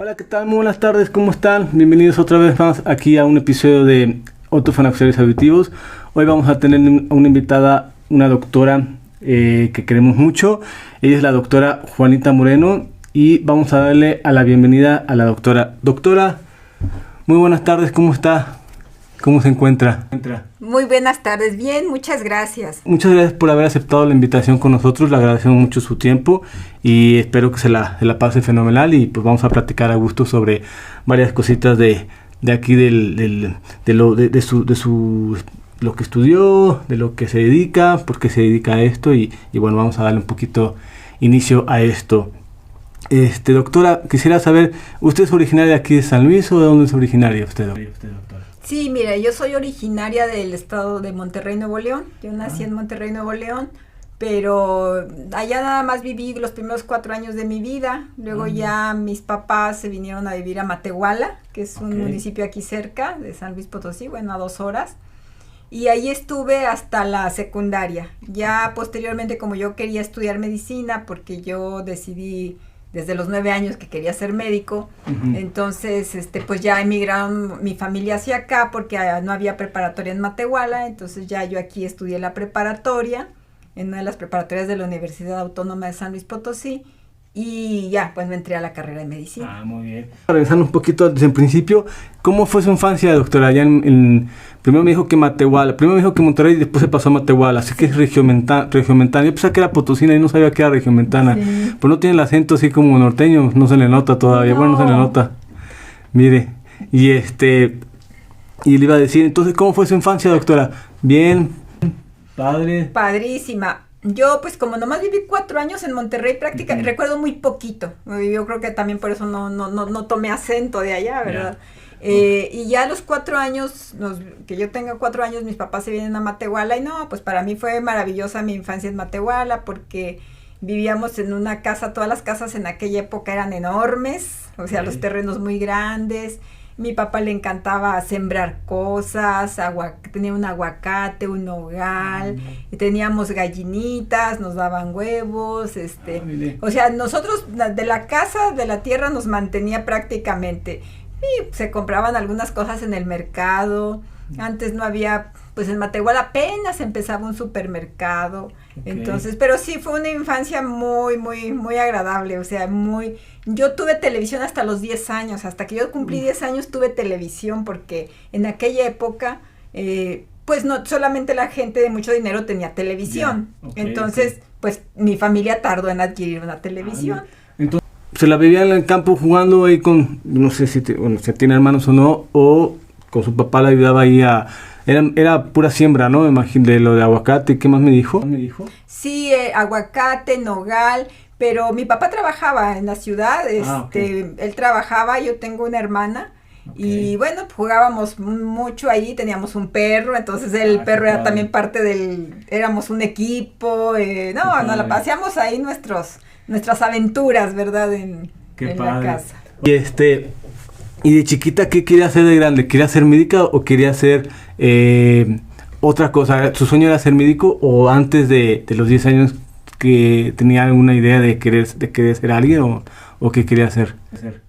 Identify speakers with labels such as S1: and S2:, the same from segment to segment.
S1: Hola, ¿qué tal? Muy buenas tardes, ¿cómo están? Bienvenidos otra vez más aquí a un episodio de Autofonaxarios Auditivos. Hoy vamos a tener una invitada, una doctora que queremos mucho. Ella es la doctora Juanita Moreno y vamos a darle a la bienvenida a la doctora. Doctora, muy buenas tardes, ¿cómo está? ¿Cómo se encuentra?
S2: Muy buenas tardes, bien, muchas gracias.
S1: Muchas gracias por haber aceptado la invitación con nosotros, le agradecemos mucho su tiempo y espero que se la pase fenomenal y pues vamos a platicar a gusto sobre varias cositas de aquí de lo que estudió, de lo que se dedica, por qué se dedica a esto y bueno, vamos a darle un poquito inicio a esto. Doctora, quisiera saber, ¿usted es originaria de aquí de San Luis o de dónde es originaria usted, doctora?
S2: Sí, mira, yo soy originaria del estado de Monterrey, Nuevo León. Yo nací en Monterrey, Nuevo León, pero allá nada más viví los primeros 4 años de mi vida. Luego ya mis papás se vinieron a vivir a Matehuala, que es un municipio aquí cerca de San Luis Potosí, bueno, a 2 horas. Y ahí estuve hasta la secundaria. Ya posteriormente, como yo quería estudiar medicina, porque yo decidí desde los 9 años que quería ser médico, entonces pues ya emigraron mi familia hacia acá porque no había preparatoria en Matehuala, entonces ya yo aquí estudié la preparatoria, en una de las preparatorias de la Universidad Autónoma de San Luis Potosí, y ya, pues me entré a la carrera de medicina.
S1: Ah, muy bien. Regresando un poquito desde el principio, ¿cómo fue su infancia, doctora? Allá primero me dijo que Matehuala, primero me dijo que Monterrey y después se pasó a Matehuala, así que es regiomontana. Yo pensaba que era potosina y no sabía que era regiomontana. Sí. Pues no tiene el acento así como norteño, no se le nota todavía, bueno, no se le nota. Mire, y le iba a decir, entonces, ¿cómo fue su infancia, doctora? Bien, padre.
S2: Padrísima. Yo, pues, como nomás viví 4 años en Monterrey, prácticamente, recuerdo muy poquito. Yo creo que también por eso no tomé acento de allá, ¿verdad? Yeah. Y ya a los 4 años, que yo tenga 4 años, mis papás se vienen a Matehuala, y no, pues para mí fue maravillosa mi infancia en Matehuala, porque vivíamos en una casa, todas las casas en aquella época eran enormes, o sea, los terrenos muy grandes. Mi papá le encantaba sembrar cosas, tenía un aguacate, un nogal, y teníamos gallinitas, nos daban huevos, o sea, nosotros de la casa, de la tierra nos mantenía prácticamente, y se compraban algunas cosas en el mercado. Antes no había, pues en Matehuala apenas empezaba un supermercado, entonces, pero sí fue una infancia muy, muy, muy agradable, o sea, yo tuve televisión hasta los 10 años, hasta que yo cumplí 10 años tuve televisión, porque en aquella época, pues no solamente la gente de mucho dinero tenía televisión, entonces, pues mi familia tardó en adquirir una televisión.
S1: Entonces, se la vivía en el campo jugando ahí con, no sé si tiene hermanos o no, o con su papá la ayudaba ahí era pura siembra, ¿no? Me imagino, de lo de aguacate. ¿Qué más me dijo?
S2: Sí, aguacate, nogal, pero mi papá trabajaba en la ciudad, él trabajaba, yo tengo una hermana, y bueno, jugábamos mucho ahí, teníamos un perro, entonces el perro era también parte éramos un equipo, nos la paseamos ahí nuestras aventuras, ¿verdad? En la casa.
S1: Y de chiquita, ¿qué quería hacer de grande? ¿Quería ser médica o quería hacer otra cosa? ¿Su sueño era ser médico o antes de los 10 años que tenía alguna idea de querer ser alguien o qué quería hacer?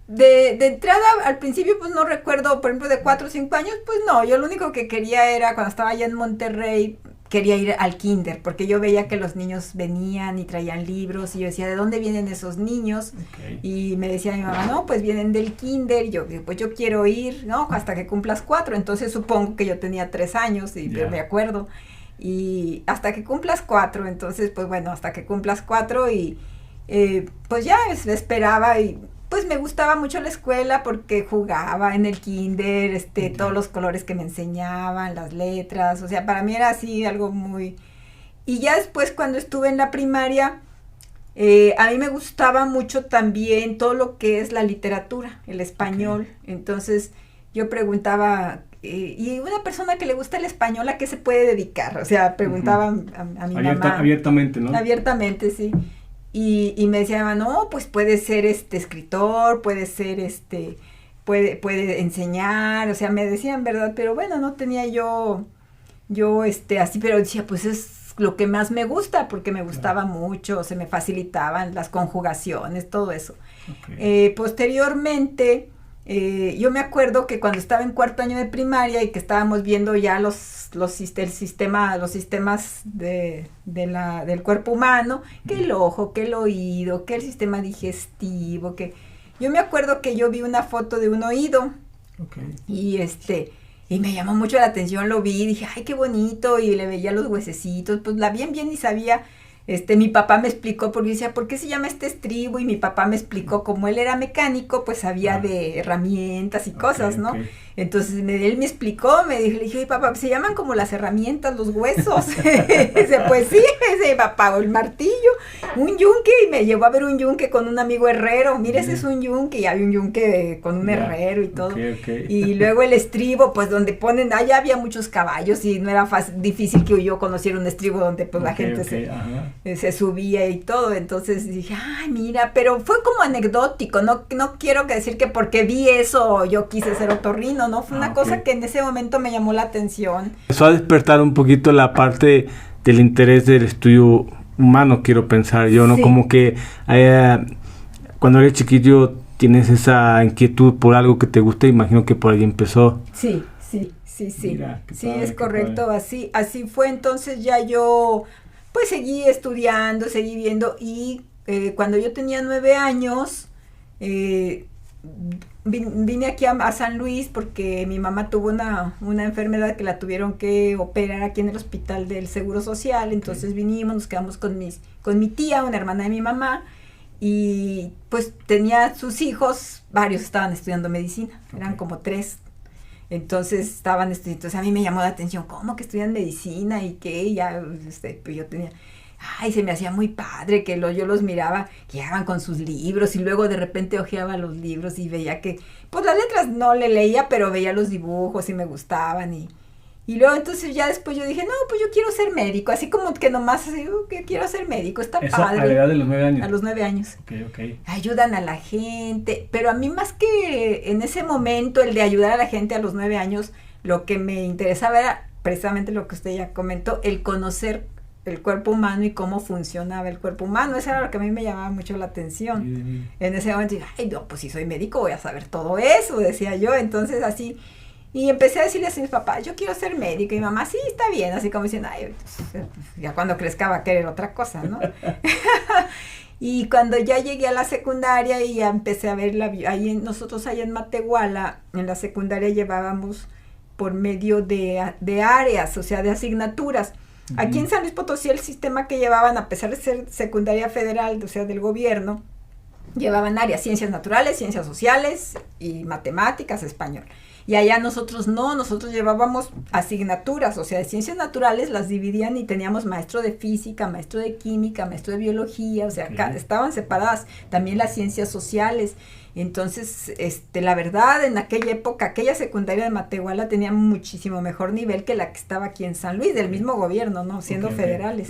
S2: De entrada, al principio, pues no recuerdo, por ejemplo, de 4 o 5 años, pues no, yo lo único que quería era, cuando estaba allá en Monterrey, quería ir al kinder, porque yo veía que los niños venían y traían libros, y yo decía, ¿de dónde vienen esos niños? Y me decía mi mamá, no, pues vienen del kinder, y yo, pues yo quiero ir, ¿no? Hasta que cumplas 4, entonces supongo que yo tenía 3 años, pero me acuerdo, y hasta que cumplas 4, entonces, pues bueno, hasta que cumplas 4, y pues ya esperaba, y pues me gustaba mucho la escuela porque jugaba en el kinder, todos los colores que me enseñaban, las letras, o sea, para mí era así algo muy... Y ya después cuando estuve en la primaria, a mí me gustaba mucho también todo lo que es la literatura, el español, entonces yo preguntaba, ¿y una persona que le gusta el español a qué se puede dedicar? O sea, preguntaba a mi mamá.
S1: Abiertamente, ¿no?
S2: Abiertamente, sí. Y me decía, no, pues puede ser escritor, puede ser puede enseñar, o sea, me decían, ¿verdad? Pero bueno, no tenía yo así, pero decía, pues es lo que más me gusta, porque me gustaba mucho, se me facilitaban las conjugaciones, todo eso. Posteriormente, yo me acuerdo que cuando estaba en cuarto año de primaria y que estábamos viendo ya los sistemas del cuerpo humano, que el ojo, que el oído, que el sistema digestivo, yo me acuerdo que yo vi una foto de un oído, y me llamó mucho la atención, lo vi, dije, ay, qué bonito, y le veía los huesecitos, pues la bien y sabía. Mi papá me explicó, porque decía, ¿por qué se llama este estribo? Y mi papá me explicó, como él era mecánico, pues sabía de herramientas y cosas, ¿no? Entonces él me explicó, le dije, oye, papá, se llaman como las herramientas, los huesos. Dice, pues sí, ese papá, el martillo, un yunque, y me llevó a ver un yunque con un amigo herrero. Mira, ese es un yunque, y había un yunque con un herrero y todo. Y luego el estribo, pues donde ponen, allá había muchos caballos y no era difícil que yo conociera un estribo donde pues la gente se subía y todo. Entonces dije, ay, mira, pero fue como anecdótico, no quiero decir que porque vi eso yo quise ser otorrino, ¿no? Fue una cosa que en ese momento me llamó la atención.
S1: Empezó a despertar un poquito la parte del interés del estudio humano, quiero pensar yo, ¿no? Sí. Como que cuando eres chiquillo tienes esa inquietud por algo que te gusta, imagino que por ahí empezó.
S2: Sí. Mira, sí, padre, es correcto, así fue. Entonces ya yo pues seguí estudiando, seguí viendo, y cuando yo tenía 9 años, vine aquí a San Luis porque mi mamá tuvo una enfermedad que la tuvieron que operar aquí en el hospital del Seguro Social. Entonces vinimos, nos quedamos con mi tía, una hermana de mi mamá, y pues tenía sus hijos, varios estaban estudiando medicina, eran como 3. Entonces estaban estudiando, entonces a mí me llamó la atención, ¿cómo que estudian medicina? Y que ya, pues yo tenía, se me hacía muy padre que yo los miraba, que llegaban con sus libros, y luego de repente hojeaba los libros y veía que, pues las letras no le leía, pero veía los dibujos y me gustaban, y luego entonces ya después yo dije, no, pues yo quiero ser médico, así como que nomás así, que quiero ser médico, está
S1: eso
S2: padre.
S1: ¿A la edad de los 9 años?
S2: A los 9 años.
S1: Okay.
S2: Ayudan a la gente, pero a mí más que en ese momento el de ayudar a la gente a los 9 años, lo que me interesaba era precisamente lo que usted ya comentó, el conocer el cuerpo humano y cómo funcionaba el cuerpo humano. Eso era lo que a mí me llamaba mucho la atención. En ese momento dije, no, pues si soy médico voy a saber todo eso, decía yo. Entonces así, y empecé a decirle a mis papás, yo quiero ser médico, y mi mamá, sí, está bien, así como diciendo, pues, ya cuando crezca va a querer otra cosa, ¿no? Y cuando ya llegué a la secundaria y ya empecé a ver nosotros allá en Matehuala, en la secundaria llevábamos por medio de áreas, o sea, de asignaturas. Uh-huh. Aquí en San Luis Potosí el sistema que llevaban, a pesar de ser secundaria federal, o sea, del gobierno, llevaban áreas, ciencias naturales, ciencias sociales y matemáticas, español. Y allá nosotros llevábamos asignaturas, o sea, de ciencias naturales las dividían y teníamos maestro de física, maestro de química, maestro de biología, o sea, estaban separadas también las ciencias sociales. Entonces, la verdad, en aquella época, aquella secundaria de Matehuala tenía muchísimo mejor nivel que la que estaba aquí en San Luis, del mismo gobierno, ¿no? Siendo federales.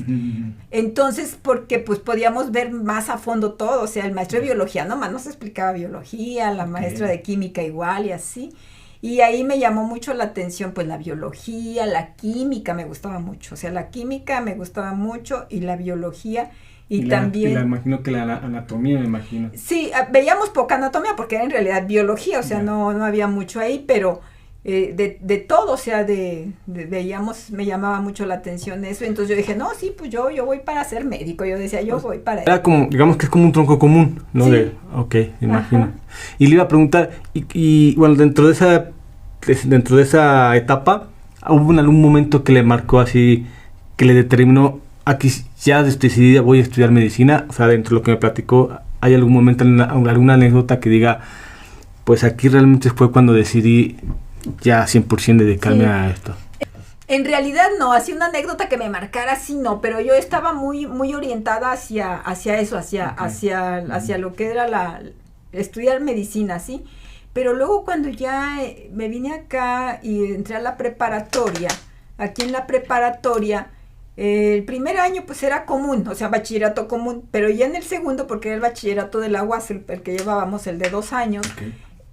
S2: Entonces, porque pues podíamos ver más a fondo todo, o sea, el maestro de biología nomás nos explicaba biología, la maestra de química igual y así. Y ahí me llamó mucho la atención, pues, la biología, la química me gustaba mucho. O sea, la química me gustaba mucho y la biología. Y también...
S1: imagino que la anatomía, me imagino.
S2: Sí, veíamos poca anatomía porque era en realidad biología, o sea, no había mucho ahí, pero de todo, o sea, veíamos, me llamaba mucho la atención eso. Entonces yo dije, no, sí, pues yo voy para ser médico. Yo decía, yo voy para...
S1: Era como, digamos que es como un tronco común, ¿no?
S2: Sí.
S1: Me imagino. Ajá. Y le iba a preguntar, y bueno, dentro de esa etapa, ¿hubo en algún momento que le marcó así, que le determinó, aquí ya decidida voy a estudiar medicina? O sea, dentro de lo que me platicó, ¿hay algún momento, alguna anécdota que diga, pues aquí realmente fue cuando decidí ya 100% dedicarme a esto?
S2: En realidad no, así una anécdota que me marcara, sí no, pero yo estaba muy orientada hacia eso, hacia lo que era estudiar medicina, ¿sí? Pero luego cuando ya me vine acá y entré a la preparatoria, aquí en la preparatoria, el primer año pues era común, o sea, bachillerato común, pero ya en el segundo, porque era el bachillerato de la UAS, el que llevábamos, el de 2 años,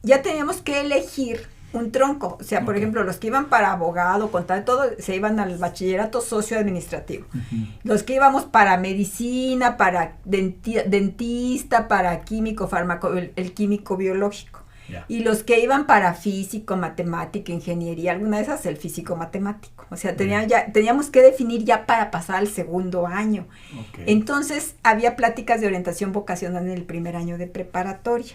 S2: ya teníamos que elegir un tronco. O sea, por ejemplo, los que iban para abogado, contable, todo, se iban al bachillerato socioadministrativo. Los que íbamos para medicina, para dentista, para químico, el químico biológico. Y los que iban para físico, matemática, ingeniería, alguna de esas, el físico matemático. O sea, teníamos que definir ya para pasar al segundo año. Entonces, había pláticas de orientación vocacional en el primer año de preparatoria.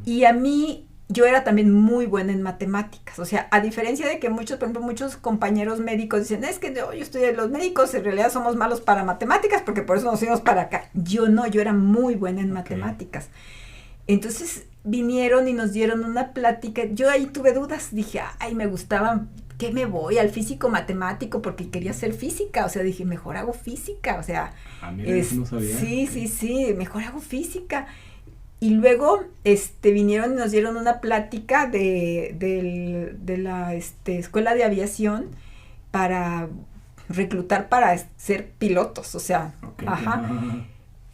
S2: Y a mí, yo era también muy buena en matemáticas. O sea, a diferencia de que muchos, por ejemplo, muchos compañeros médicos dicen, es que yo estudié, los médicos en realidad somos malos para matemáticas, porque por eso nos fuimos para acá. Yo no, yo era muy buena en matemáticas. Entonces vinieron y nos dieron una plática. Yo ahí tuve dudas, dije, ay, me gustaba, ¿qué me voy? Al físico matemático, porque quería hacer física. O sea, dije, mejor hago física. O sea,
S1: no sabía.
S2: Sí, mejor hago física. Y luego vinieron y nos dieron una plática de la escuela de aviación para reclutar para ser pilotos. O sea,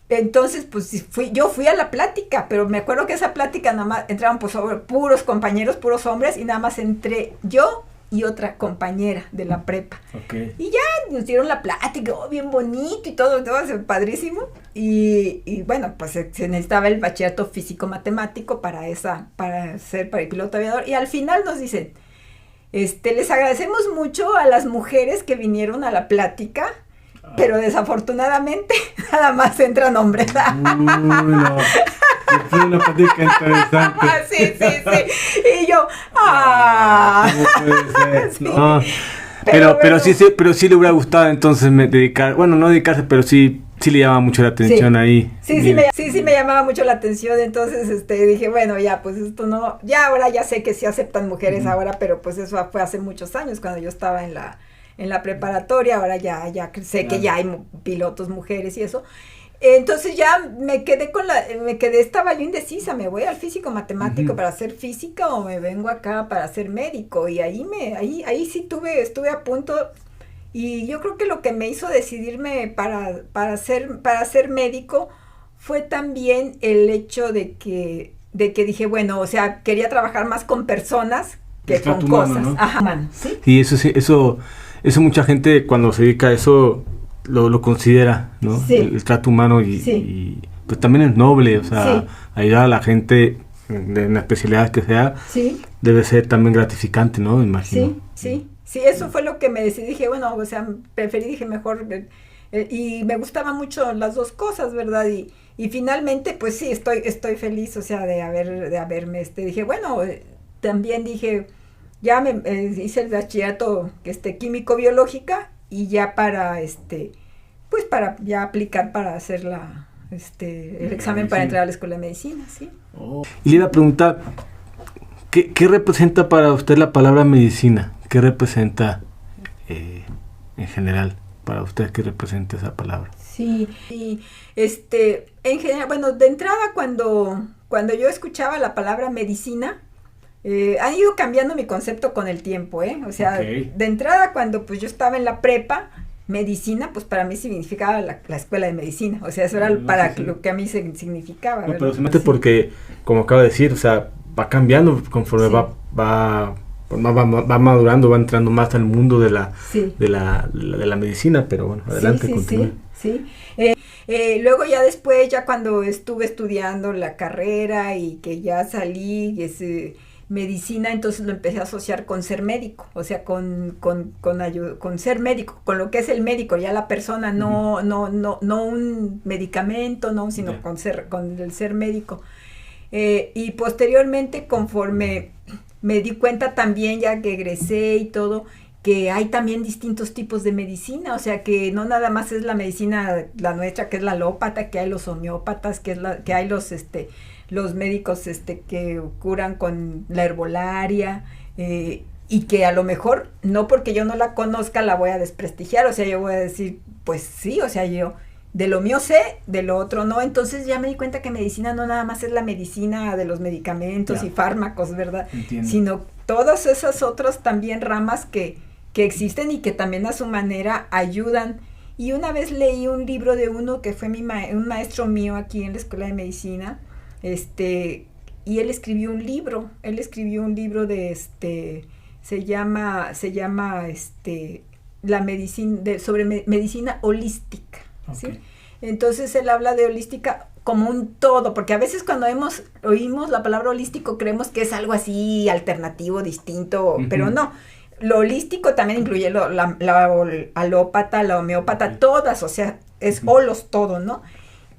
S2: Entonces, pues yo fui a la plática, pero me acuerdo que esa plática nada más entraban pues puros compañeros, puros hombres, y nada más entré yo y otra compañera de la prepa. Y ya nos dieron la plática, bien bonito y todo padrísimo. Y bueno, pues se necesitaba el bachillerato físico-matemático para ser para el piloto aviador. Y al final nos dicen, les agradecemos mucho a las mujeres que vinieron a la plática, pero desafortunadamente nada más entran hombres.
S1: No. Es una plática interesante.
S2: Sí. Y yo,
S1: ¿Cómo puede ser?
S2: Sí.
S1: No. Pero sí le hubiera gustado entonces no dedicarse, pero sí le llamaba mucho la atención ahí.
S2: Sí, me llamaba mucho la atención. Entonces dije, bueno, ya, pues esto no, ya ahora ya sé que sí aceptan mujeres ahora, pero pues eso fue hace muchos años cuando yo estaba en la preparatoria. Ahora ya sé que ya hay pilotos mujeres y eso. Entonces ya estaba yo indecisa, me voy al físico matemático para hacer física o me vengo acá para ser médico. Y ahí sí estuve a punto. Y yo creo que lo que me hizo decidirme para ser médico fue también el hecho de que dije, bueno, o sea, quería trabajar más con personas que con cosas.
S1: ¿No? Sí, eso mucha gente cuando se dedica a eso lo considera, ¿no?
S2: Sí.
S1: El trato humano y pues también es noble, o sea, ayudar a la gente en la especialidad que sea, debe ser también gratificante, ¿no? Me imagino.
S2: Sí, eso fue lo que me decidí. Dije, bueno, o sea, dije mejor, y me gustaban mucho las dos cosas, ¿verdad? Y finalmente, pues sí, estoy feliz, o sea, de haberme, dije, bueno, también dije, ya me hice el bachillerato químico biológica, y ya para pues para ya aplicar para hacer el examen para entrar a la escuela de medicina, ¿sí?
S1: Y le iba a preguntar, ¿qué representa para usted la palabra medicina? ¿Qué representa en general para usted? ¿Qué representa esa palabra?
S2: Sí, y en general, bueno, de entrada cuando yo escuchaba la palabra medicina, ha ido cambiando mi concepto con el tiempo, o sea, de entrada cuando pues yo estaba en la prepa, medicina, pues para mí significaba la escuela de medicina, o sea, eso era lo que a mí significaba.
S1: No, pero se mete porque, como acabo de decir, o sea, va cambiando conforme va madurando, va entrando más al mundo de la medicina, pero bueno, adelante, continúe.
S2: Sí. Luego ya después, ya cuando estuve estudiando la carrera y que ya salí, medicina, entonces lo empecé a asociar con ser médico, o sea, con ser médico, con lo que es el médico, ya la persona, no un medicamento, no, sino con el ser médico. Y posteriormente, conforme me di cuenta también, ya que egresé y todo, que hay también distintos tipos de medicina, o sea, que no nada más es la medicina, la nuestra, que es la alópata, que hay los homeópatas, que hay los médicos que curan con la herbolaria, y que a lo mejor, no porque yo no la conozca, la voy a desprestigiar, o sea, yo voy a decir, pues sí, o sea, yo de lo mío sé, de lo otro no. Entonces ya me di cuenta que medicina no nada más es la medicina de los medicamentos y fármacos, ¿verdad?
S1: Entiendo.
S2: Sino todas esas otras también ramas que existen y que también a su manera ayudan. Y una vez leí un libro de uno que fue un maestro mío aquí en la escuela de medicina, y él escribió un libro de se llama la medicina, sobre medicina holística, ¿sí? Entonces él habla de holística como un todo, porque a veces cuando oímos la palabra holístico creemos que es algo así alternativo, distinto, pero no. Lo holístico también incluye la alópata, la homeópata, todas, o sea, es holos todo, ¿no?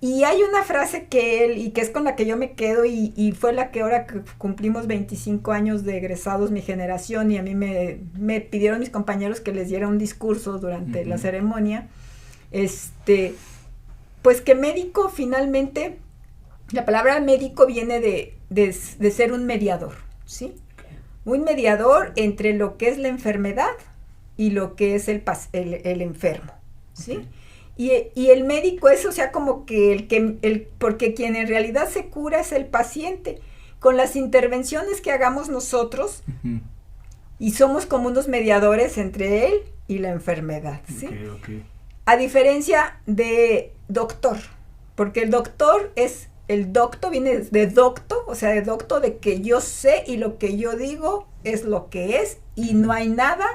S2: Y hay una frase que él, y que es con la que yo me quedo, y fue la que ahora que cumplimos 25 años de egresados mi generación, y a mí me pidieron mis compañeros que les diera un discurso durante la ceremonia, pues que médico finalmente, la palabra médico viene de ser un mediador, ¿sí? Un mediador entre lo que es la enfermedad y lo que es el enfermo, ¿sí? Y el médico es, o sea, como que porque quien en realidad se cura es el paciente, con las intervenciones que hagamos nosotros, y somos como unos mediadores entre él y la enfermedad, ¿sí? A diferencia de doctor, porque el doctor viene de docto, o sea, de docto, de que yo sé y lo que yo digo es lo que es, y no hay nada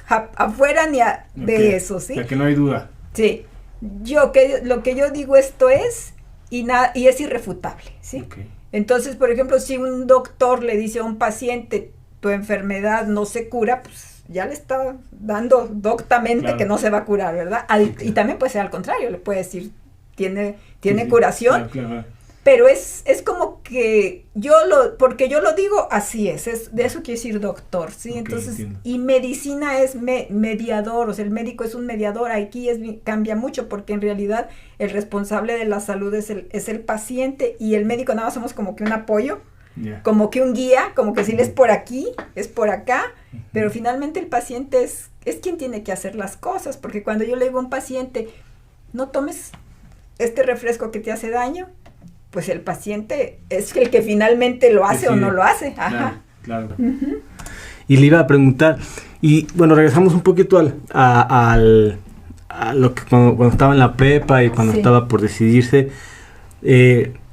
S2: afuera de eso, ¿sí?
S1: O sea, que no hay duda.
S2: Sí. Lo que yo digo esto es, y es irrefutable, ¿sí? Entonces, por ejemplo, si un doctor le dice a un paciente, tu enfermedad no se cura, pues ya le está dando doctamente que no se va a curar, ¿verdad? Y también puede ser al contrario, le puede decir, tiene curación,
S1: claro.
S2: Pero es como que porque yo lo digo, así es de eso quiere decir doctor, ¿sí? Entonces, entiendo. Y medicina es mediador, o sea, el médico es un mediador, aquí cambia mucho, porque en realidad el responsable de la salud es el paciente, y el médico nada más somos como que un apoyo, como que un guía, como que si es por aquí, es por acá, pero finalmente el paciente es quien tiene que hacer las cosas, porque cuando yo le digo a un paciente, no tomes este refresco que te hace daño, pues el paciente es el que finalmente lo hace o no lo hace. Ajá.
S1: Claro. Y le iba a preguntar, y bueno, regresamos un poquito a lo que cuando estaba en la prepa y cuando estaba por decidirse,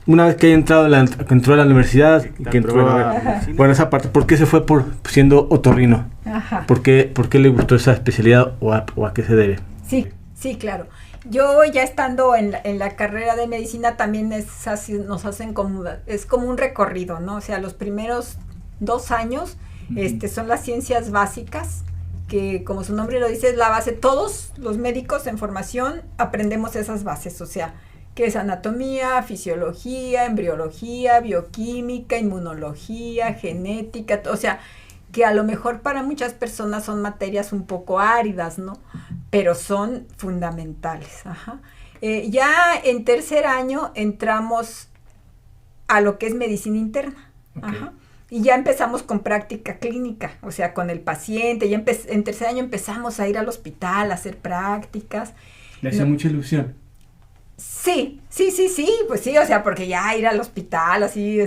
S1: una vez que entró a la universidad, que entró esa parte, ¿por qué se fue por siendo otorrino?
S2: Ajá.
S1: ¿Por qué le gustó esa especialidad o a qué se debe?
S2: Sí, claro. Yo ya estando en la carrera de medicina también nos hacen es como un recorrido, ¿no? O sea, los primeros 2 años son las ciencias básicas, que como su nombre lo dice es la base. Todos los médicos en formación aprendemos esas bases, o sea, que es anatomía, fisiología, embriología, bioquímica, inmunología, genética, o sea, que a lo mejor para muchas personas son materias un poco áridas, ¿no? Pero son fundamentales. Ya en tercer año entramos a lo que es medicina interna. Y ya empezamos con práctica clínica, o sea, con el paciente. Ya en tercer año empezamos a ir al hospital a hacer prácticas.
S1: ¿Le hacía mucha ilusión?
S2: Sí, pues sí, o sea, porque ya ir al hospital, así,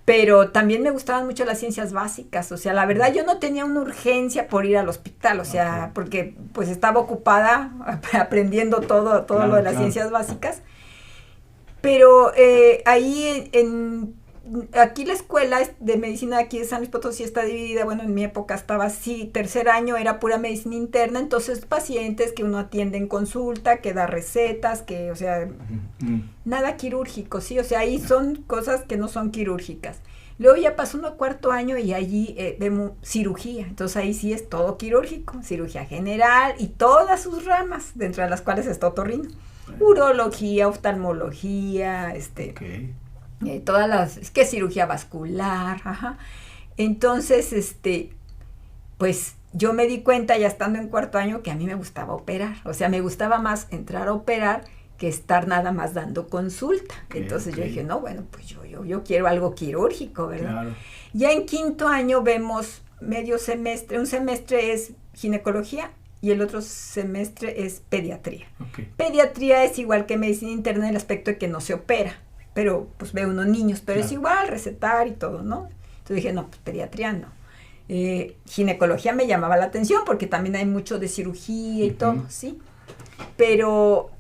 S2: pero también me gustaban mucho las ciencias básicas, o sea, la verdad yo no tenía una urgencia por ir al hospital, o sea, porque pues estaba ocupada aprendiendo todo lo de las ciencias básicas, pero ahí aquí la escuela de medicina aquí de San Luis Potosí está dividida, bueno, en mi época estaba así, tercer año era pura medicina interna, entonces pacientes que uno atiende en consulta, que da recetas, que, o sea, nada quirúrgico, sí, o sea, ahí son cosas que no son quirúrgicas. Luego ya pasó uno a cuarto año y allí vemos cirugía, entonces ahí sí es todo quirúrgico, cirugía general y todas sus ramas, dentro de las cuales está otorrino, urología, oftalmología, todas las, que cirugía vascular, entonces, pues yo me di cuenta ya estando en cuarto año que a mí me gustaba operar, o sea, me gustaba más entrar a operar que estar nada más dando consulta, entonces yo dije, no, bueno, pues yo quiero algo quirúrgico, ¿verdad? Claro. Ya en quinto año vemos medio semestre, un semestre es ginecología y el otro semestre es pediatría. Pediatría es igual que medicina interna en el aspecto de que no se opera, pero pues ve unos niños, pero es igual, recetar y todo, ¿no? Entonces dije, no, pues pediatría no. Ginecología me llamaba la atención porque también hay mucho de cirugía y todo, ¿sí? pero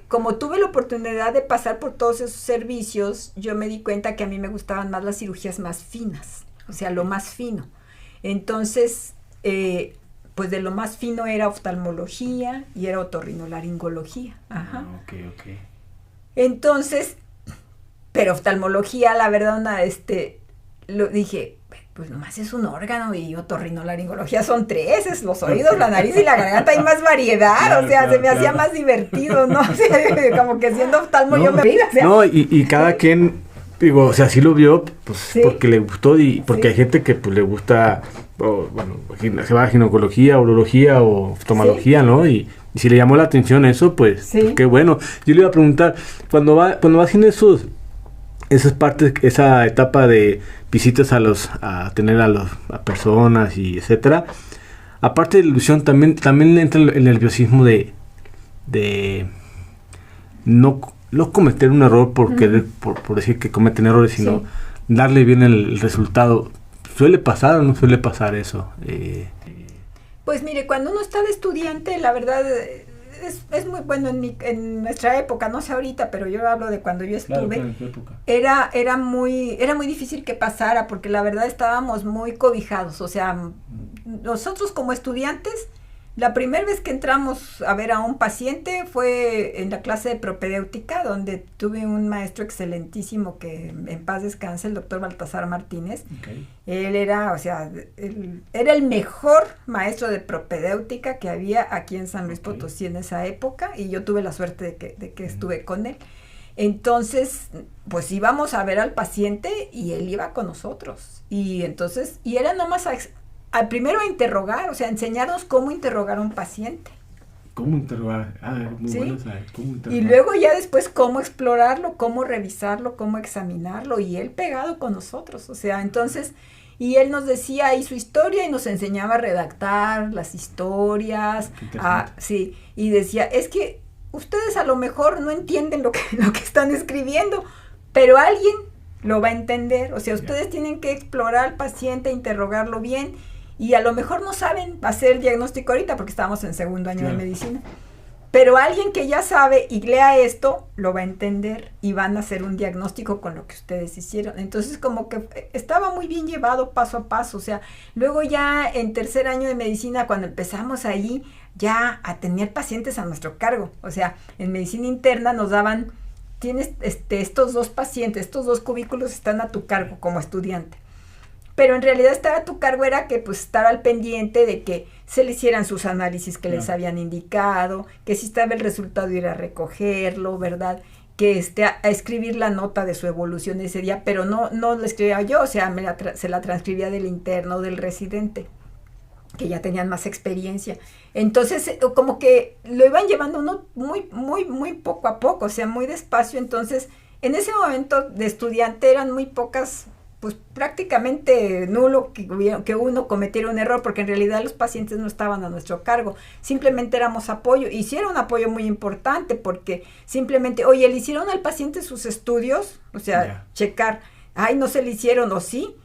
S2: como tuve la oportunidad de pasar por todos esos servicios, yo me di cuenta que a mí me gustaban más las cirugías más finas, o sea, lo más fino. Entonces, pues de lo más fino era oftalmología y era otorrinolaringología. Ajá.
S1: Ok.
S2: Entonces, pero oftalmología, la verdad, lo dije, pues nomás es un órgano, y otorrinolaringología son 3, es los oídos, la nariz y la garganta, hay más variedad, claro, o sea, se me hacía más divertido, ¿no? O sea, como que siendo oftalmo yo me ría, o sea.
S1: No, y cada quien, digo, o sea, sí lo vio, pues, sí, porque le gustó, y porque hay gente que, pues, le gusta, bueno, se va a ginecología, urología o oftalmología, sí, ¿no? Y si le llamó la atención eso, pues, sí, pues qué bueno. Yo le iba a preguntar, cuando vas haciendo esas partes, esa etapa de visitas a tener a personas y etcétera, aparte de la ilusión, también entra el nerviosismo de no cometer un error por querer, por decir que cometen errores, sino sí, darle bien el resultado. ¿Suele pasar o no suele pasar eso?
S2: Pues mire, cuando uno está de estudiante, la verdad es muy bueno en nuestra época, no sé ahorita, pero yo hablo de cuando yo estuve. Claro, en tu época. Era muy difícil que pasara, porque la verdad estábamos muy cobijados. O sea, nosotros como estudiantes, la primera vez que entramos a ver a un paciente fue en la clase de propedéutica, donde tuve un maestro excelentísimo que en paz descanse, el doctor Baltasar Martínez. Okay. Él era el mejor maestro de propedéutica que había aquí en San Luis Potosí en esa época, y yo tuve la suerte de que estuve con él. Entonces, pues íbamos a ver al paciente y él iba con nosotros. Y entonces, era nada más primero a interrogar, o sea, enseñarnos cómo interrogar a un paciente.
S1: ¿Cómo interrogar? Muy
S2: ¿sí?
S1: Bueno saber cómo interrogar.
S2: Y luego ya después cómo explorarlo, cómo revisarlo, cómo examinarlo, y él pegado con nosotros, o sea, entonces, y él nos decía ahí su historia y nos enseñaba a redactar las historias, sí, y decía, es que ustedes a lo mejor no entienden lo que están escribiendo, pero alguien lo va a entender, o sea, ustedes tienen que explorar al paciente, interrogarlo bien, y a lo mejor no saben hacer el diagnóstico ahorita porque estábamos en segundo año de medicina, pero alguien que ya sabe y lea esto lo va a entender y van a hacer un diagnóstico con lo que ustedes hicieron. Entonces como que estaba muy bien llevado paso a paso, o sea, luego ya en tercer año de medicina, cuando empezamos ahí ya a tener pacientes a nuestro cargo, o sea, en medicina interna nos daban, tienes estos 2 pacientes, estos 2 cubículos están a tu cargo como estudiante. Pero en realidad estar a tu cargo era que pues estar al pendiente de que se le hicieran sus análisis que les habían indicado, que si estaba el resultado ir a recogerlo, ¿verdad? Que a escribir la nota de su evolución ese día, pero no la escribía yo, o sea, se la transcribía del interno, del residente, que ya tenían más experiencia. Entonces, como que lo iban llevando uno muy poco a poco, o sea, muy despacio. Entonces, en ese momento de estudiante eran muy pocas, pues prácticamente nulo que uno cometiera un error, porque en realidad los pacientes no estaban a nuestro cargo, simplemente éramos apoyo, y sí era un apoyo muy importante, porque simplemente, oye, ¿le hicieron al paciente sus estudios? O sea, checar, no se le hicieron, o sí,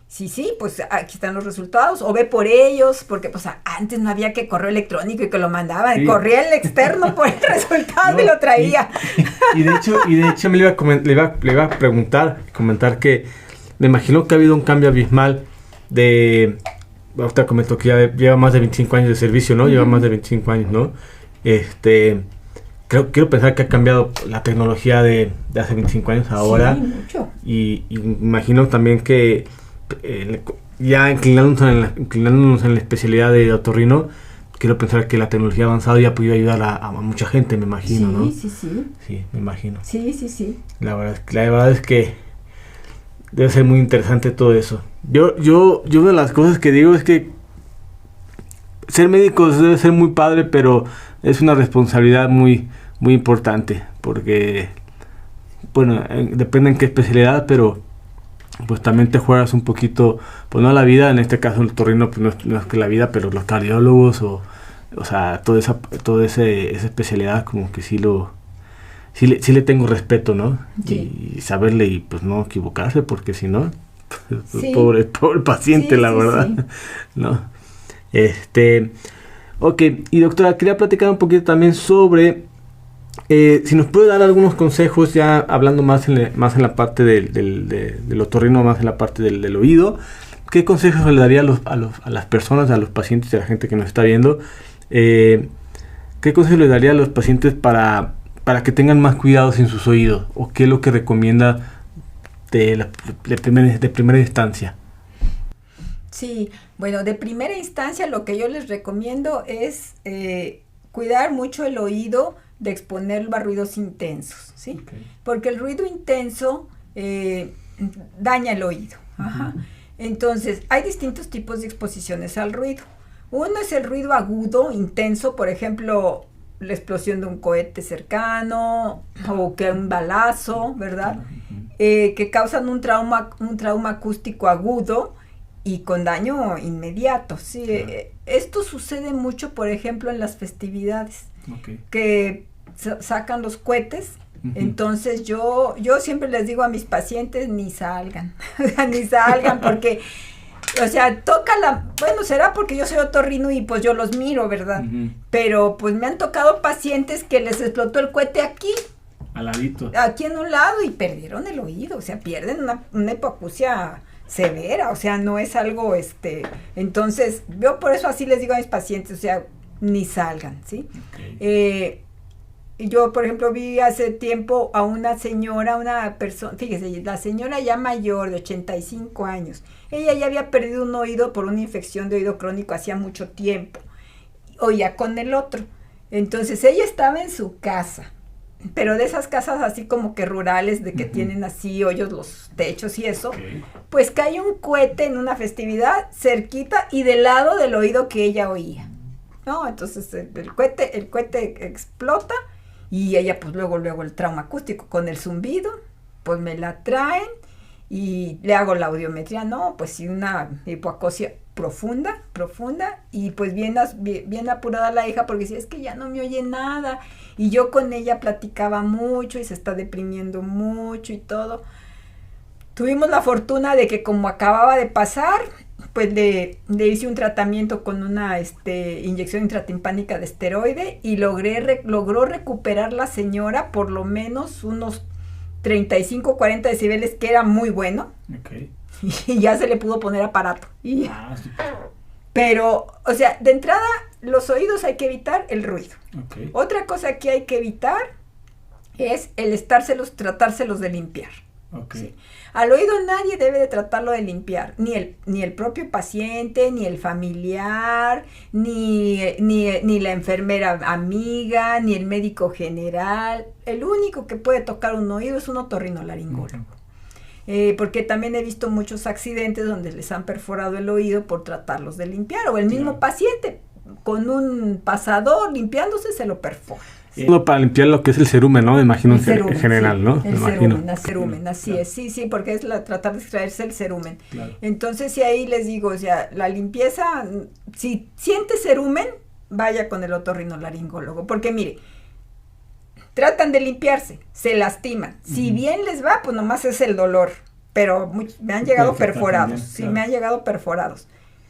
S2: pues aquí están los resultados, o ve por ellos, porque pues antes no había que correo electrónico y que lo mandaban, sí, corría el externo por el resultado y lo traía.
S1: Y de hecho me le iba a comentar que me imagino que ha habido un cambio abismal ahorita comentó que ya lleva más de 25 años de servicio, ¿no? Lleva más de 25 años, ¿no? Quiero pensar que ha cambiado la tecnología de hace 25 años a ahora.
S2: Sí, mucho.
S1: Y imagino también que ya inclinándonos en la especialidad de otorrino, quiero pensar que la tecnología avanzada ya ha podido ayudar a mucha gente, me imagino, ¿no?
S2: Sí.
S1: Sí, me imagino.
S2: Sí.
S1: La verdad es que debe ser muy interesante todo eso. Yo una de las cosas que digo es que ser médico debe ser muy padre, pero es una responsabilidad muy importante, porque, bueno, depende en qué especialidad, pero pues también te juegas un poquito, pues no la vida, en este caso el otorrino, pues no es que la vida, pero los cardiólogos o sea, toda esa especialidad, como que sí le tengo respeto, ¿no?
S2: Sí.
S1: Y saberle y pues no equivocarse, porque si no, sí, pobre paciente, sí, la verdad, sí. ¿No? Ok, y doctora, quería platicar un poquito también sobre si nos puede dar algunos consejos, ya hablando más en la parte del otorrino, más en la parte del oído, ¿qué consejos le daría a las personas, a los pacientes y a la gente que nos está viendo? ¿Qué consejos le daría a los pacientes para que tengan más cuidados en sus oídos? ¿O qué es lo que recomienda de primera instancia?
S2: Sí, bueno, de primera instancia lo que yo les recomiendo es cuidar mucho el oído de exponerlo a ruidos intensos, ¿sí? Okay. Porque el ruido intenso daña el oído. Ajá. Entonces, hay distintos tipos de exposiciones al ruido. Uno es el ruido agudo, intenso, por ejemplo, la explosión de un cohete cercano o que un balazo, ¿verdad? Que causan un trauma acústico agudo y con daño inmediato, ¿sí? Esto sucede mucho, por ejemplo, en las festividades, que sacan los cohetes. Entonces yo siempre les digo a mis pacientes, ni salgan, ni salgan, porque, o sea, bueno, será porque yo soy otorrino y pues yo los miro, ¿verdad? Pero pues me han tocado pacientes que les explotó el cohete aquí.
S1: Al ladito.
S2: Aquí en un lado y perdieron el oído, o sea, pierden una hipoacusia severa, o sea, no es algo, entonces, yo por eso así les digo a mis pacientes, o sea, ni salgan, ¿sí? Yo, por ejemplo, vi hace tiempo a una señora, una persona, fíjese, la señora ya mayor, de 85 años, ella ya había perdido un oído por una infección de oído crónico hacía mucho tiempo, oía con el otro, entonces ella estaba en su casa, pero de esas casas así como que rurales, de que tienen así hoyos los techos y eso, pues cae un cohete en una festividad cerquita y del lado del oído que ella oía, ¿no? Entonces el cohete explota y ella pues luego el trauma acústico con el zumbido, pues me la traen y le hago la audiometría, no, pues sí, una hipoacusia profunda, y pues bien apurada la hija porque decía, es que ya no me oye nada, y yo con ella platicaba mucho y se está deprimiendo mucho y todo. Tuvimos la fortuna de que como acababa de pasar, pues le hice un tratamiento con una inyección intratimpánica de esteroide y logró recuperar la señora por lo menos unos 35, 40 decibeles, que era muy bueno. Y ya se le pudo poner aparato. Pero, o sea, de entrada, los oídos hay que evitar el ruido. Otra cosa que hay que evitar es el tratárselos de limpiar. ¿Sí? Al oído nadie debe de tratarlo de limpiar, ni el propio paciente, ni el familiar, ni la enfermera amiga, ni el médico general. El único que puede tocar un oído es un otorrinolaringólogo. Porque también he visto muchos accidentes donde les han perforado el oído por tratarlos de limpiar, o el mismo paciente con un pasador limpiándose se lo perfora.
S1: ¿Sí? Para limpiar lo que es el cerumen, ¿no? Me imagino en general,
S2: sí,
S1: ¿no?
S2: El cerumen, así es, sí, porque es tratar de extraerse el cerumen. Entonces, sí, ahí les digo, o sea, la limpieza, si siente cerumen, vaya con el otorrinolaringólogo, porque mire, tratan de limpiarse, se lastiman. Si bien les va, pues nomás es el dolor, pero me han llegado perforados, me han llegado perforados.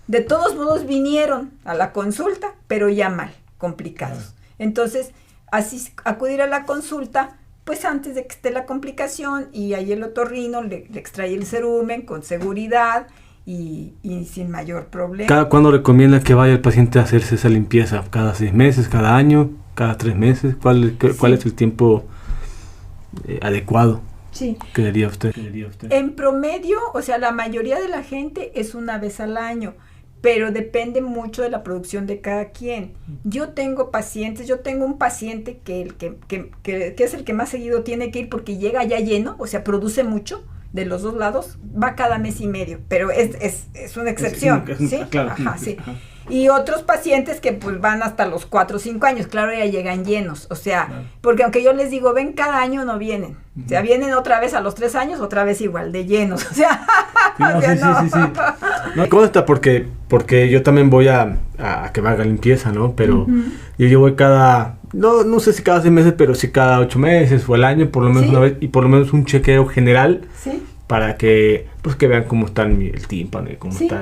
S2: De todos modos vinieron a la consulta, pero ya mal, complicados. Entonces, así acudir a la consulta, pues antes de que esté la complicación, y ahí el otorrino le extrae el cerumen con seguridad y sin mayor problema.
S1: ¿Cada cuándo recomienda que vaya el paciente a hacerse esa limpieza? ¿Cada 6 meses, cada año, cada 3 meses? ¿Cuál es el tiempo adecuado que diría usted?
S2: En promedio, o sea, la mayoría de la gente es una vez al año, pero depende mucho de la producción de cada quien. Yo tengo un paciente que es el que más seguido tiene que ir porque llega ya lleno, o sea, produce mucho de los dos lados, va cada mes y medio, pero es una excepción, ¿sí?
S1: Claro,
S2: sí. Y otros pacientes que pues van hasta los 4 o 5 años, claro, ya llegan llenos, o sea, porque aunque yo les digo, ven cada año, no vienen, o sea, vienen otra vez a los 3 años, otra vez igual de llenos, o sea,
S1: sí. No, consta porque yo también voy a que me haga limpieza, ¿no? Pero yo voy no sé si cada 6 meses, pero sí cada 8 meses o al año, por lo menos una vez, y por lo menos un chequeo general.
S2: Sí.
S1: Para que vean cómo está el tímpano y cómo está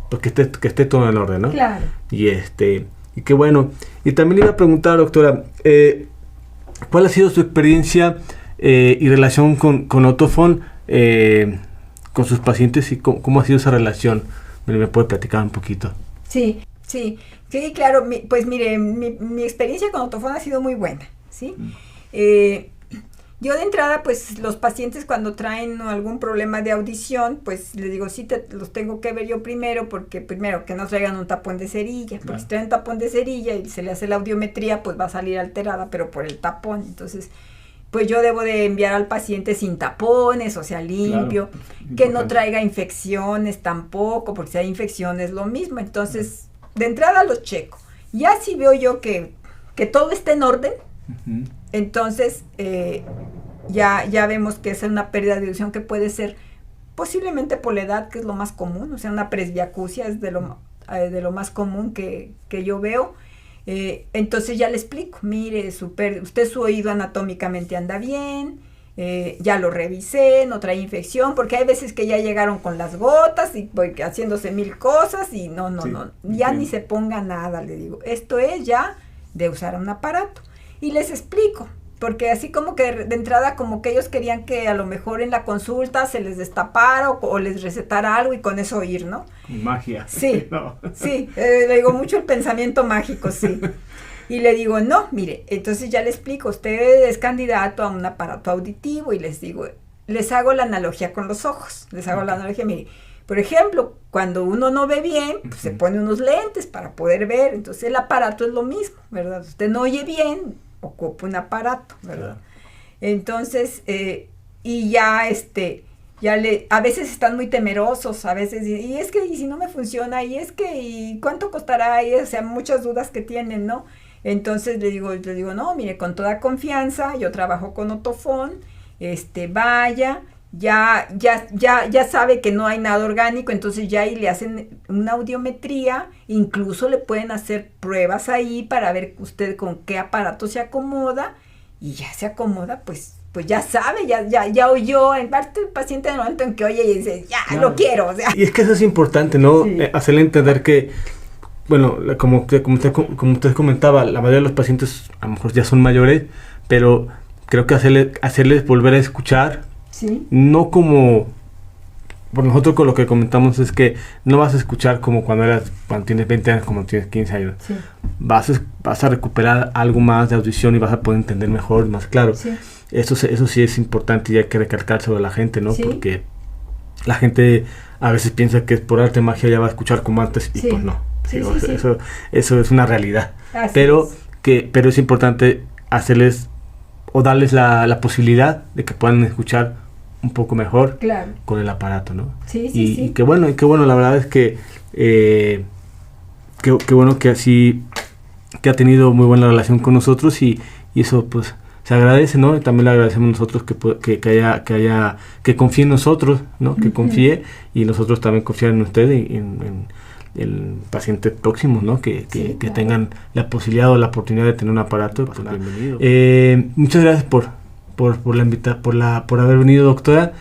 S1: pues que esté todo en orden, ¿no?
S2: Claro.
S1: Y qué bueno. Y también le iba a preguntar, doctora, ¿cuál ha sido su experiencia y relación con Autofon, con sus pacientes, y cómo ha sido esa relación? ¿Me puede platicar un poquito?
S2: Sí, claro. Pues mire, mi experiencia con Autofon ha sido muy buena, ¿sí? Yo de entrada, pues los pacientes cuando traen algún problema de audición, pues les digo, sí, los tengo que ver yo primero, porque primero que no traigan un tapón de cerilla, porque si traen un tapón de cerilla y se le hace la audiometría, pues va a salir alterada, pero por el tapón. Entonces, pues yo debo de enviar al paciente sin tapones, o sea, limpio, que no traiga infecciones tampoco, porque si hay infecciones lo mismo. Entonces, de entrada los checo. Ya si veo yo que todo está en orden, entonces ya vemos que es una pérdida de audición que puede ser posiblemente por la edad, que es lo más común, o sea, una presbiacusia es de lo más común que yo veo. Entonces ya le explico, mire, usted su oído anatómicamente anda bien, ya lo revisé, no trae infección, porque hay veces que ya llegaron con las gotas y haciéndose mil cosas y no, ya ni se ponga nada, le digo, esto es ya de usar un aparato. Y les explico, porque así como que de entrada como que ellos querían que a lo mejor en la consulta se les destapara o les recetara algo y con eso oír, ¿no?
S1: Magia.
S2: Sí, no. Sí, le digo mucho el pensamiento mágico, sí. Y le digo, no, mire, entonces ya le explico, usted es candidato a un aparato auditivo y les digo, les hago la analogía con los ojos, la analogía, mire, por ejemplo, cuando uno no ve bien, pues se pone unos lentes para poder ver, entonces el aparato es lo mismo, ¿verdad? Usted no oye bien, ocupa un aparato, ¿verdad? Entonces, y ya a veces están muy temerosos, a veces, y es que, y si no me funciona, y es que, y cuánto costará, y, o sea, muchas dudas que tienen, ¿no? Entonces le digo, no, mire, con toda confianza, yo trabajo con Autofon, vaya, ya sabe que no hay nada orgánico, entonces ya ahí le hacen una audiometría, incluso le pueden hacer pruebas ahí para ver usted con qué aparato se acomoda, y ya se acomoda, pues ya sabe, ya oyó, en parte el paciente en el momento en que oye y dice, ya lo quiero, o sea.
S1: Y es que eso es importante, ¿no? Sí. Hacerle entender que, bueno, como usted comentaba, la mayoría de los pacientes a lo mejor ya son mayores, pero creo que hacerles volver a escuchar.
S2: Sí.
S1: No como, por nosotros con lo que comentamos es que no vas a escuchar como cuando tienes 20 años, como tienes 15 años.
S2: Sí.
S1: Vas a recuperar algo más de audición y vas a poder entender mejor, más claro.
S2: Sí.
S1: Eso sí es importante y hay que recalcar sobre la gente, ¿no?
S2: Sí.
S1: Porque la gente a veces piensa que es por arte magia ya va a escuchar como antes y pues no. Eso es una realidad. Pero es importante hacerles o darles la posibilidad de que puedan escuchar un poco mejor con el aparato, ¿no? Y qué bueno, la verdad es que qué bueno que así, que ha tenido muy buena relación con nosotros y eso pues se agradece, ¿no? Y también le agradecemos nosotros que confíe en nosotros, ¿no? Que confíe y nosotros también confiar en usted y en el paciente próximo, ¿no? Que tengan la posibilidad o la oportunidad de tener un aparato. Pues, bienvenido. Muchas gracias por haber venido, doctora.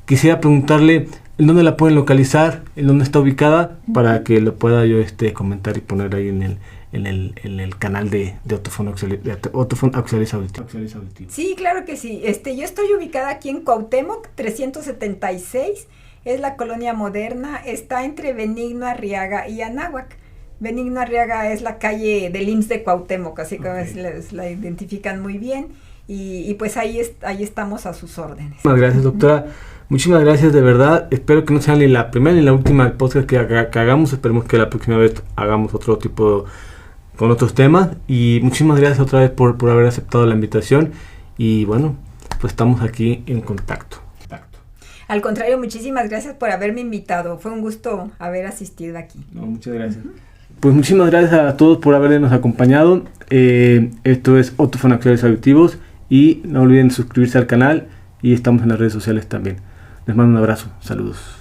S1: Quisiera preguntarle en dónde la pueden localizar, en dónde está ubicada, para que lo pueda yo comentar y poner ahí en el canal de Autofon Auxiliares Auditivos.
S2: Sí, claro que sí. Yo estoy ubicada aquí en Cuauhtémoc 376. Es la colonia moderna, está entre Benigno Arriaga y Anáhuac. Benigno Arriaga es la calle del IMSS de Cuauhtémoc, así que la identifican muy bien. Y pues ahí estamos a sus órdenes.
S1: Muchas gracias, doctora. Muchísimas gracias, de verdad. Espero que no sea ni la primera ni la última podcast que hagamos. Esperemos que la próxima vez hagamos otro tipo, con otros temas. Y muchísimas gracias otra vez por haber aceptado la invitación. Y bueno, pues estamos aquí en contacto.
S2: Al contrario, muchísimas gracias por haberme invitado. Fue un gusto haber asistido aquí.
S1: No, muchas gracias. Pues muchísimas gracias a todos por habernos acompañado. Esto es Autofon Auxiliares Auditivos y no olviden suscribirse al canal y estamos en las redes sociales también. Les mando un abrazo. Saludos.